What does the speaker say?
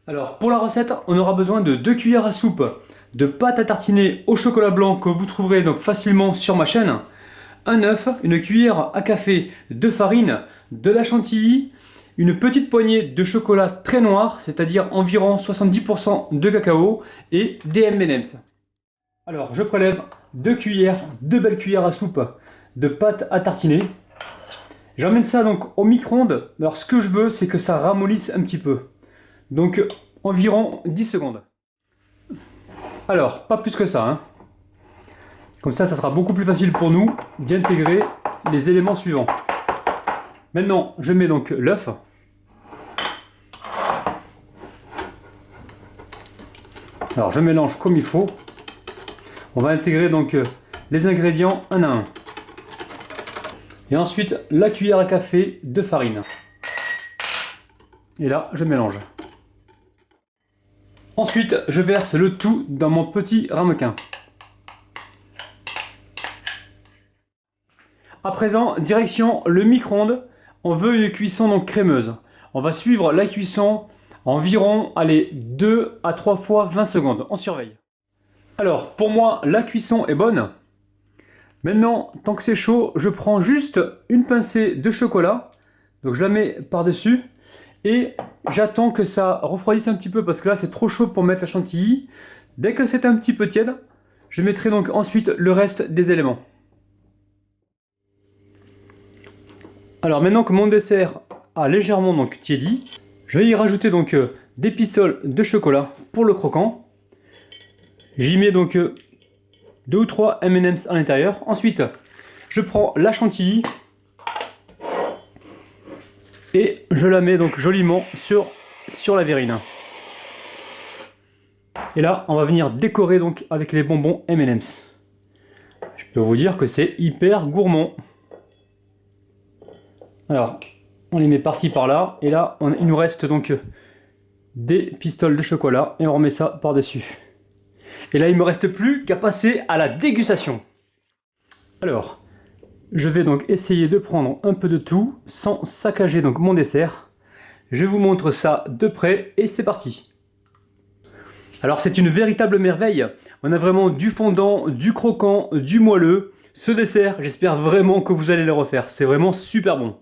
Alors pour la recette, on aura besoin de 2 cuillères à soupe de pâte à tartiner au chocolat blanc que vous trouverez donc facilement sur ma chaîne, un œuf, une cuillère à café de farine, de la chantilly, une petite poignée de chocolat très noir, c'est-à-dire environ 70% de cacao et des M&M's. Alors je prélève 2 cuillères, 2 belles cuillères à soupe de pâte à tartiner. J'emmène ça donc au micro-ondes. Alors ce que je veux, c'est que ça ramollisse un petit peu. Donc environ 10 secondes. Alors, pas plus que ça, hein. Comme ça sera beaucoup plus facile pour nous d'y intégrer les éléments suivants. Maintenant, je mets donc l'œuf. Alors, je mélange comme il faut. On va intégrer donc les ingrédients un à un. Et ensuite, la cuillère à café de farine. Et là, je mélange. Ensuite, je verse le tout dans mon petit ramequin. À présent, direction le micro-ondes. On veut une cuisson donc crémeuse. On va suivre la cuisson environ, allez, 2 à 3 fois 20 secondes. On surveille. Alors, pour moi, la cuisson est bonne. Maintenant, tant que c'est chaud, je prends juste une pincée de chocolat. Donc je la mets par-dessus. Et j'attends que ça refroidisse un petit peu parce que là c'est trop chaud pour mettre la chantilly. Dès que c'est un petit peu tiède, je mettrai donc ensuite le reste des éléments. Alors maintenant que mon dessert a légèrement donc tiédi, je vais y rajouter donc des pistoles de chocolat pour le croquant. J'y mets donc 2 ou 3 M&M's à l'intérieur. Ensuite, je prends la chantilly et je la mets donc joliment sur la verrine. Et là, on va venir décorer donc avec les bonbons M&M's. Je peux vous dire que c'est hyper gourmand. Alors, on les met par-ci par-là. Et là, il nous reste donc des pistoles de chocolat. Et on remet ça par-dessus. Et là, il ne me reste plus qu'à passer à la dégustation. Alors, je vais donc essayer de prendre un peu de tout sans saccager donc mon dessert. Je vous montre ça de près et c'est parti. Alors c'est une véritable merveille. On a vraiment du fondant, du croquant, du moelleux. Ce dessert, j'espère vraiment que vous allez le refaire. C'est vraiment super bon.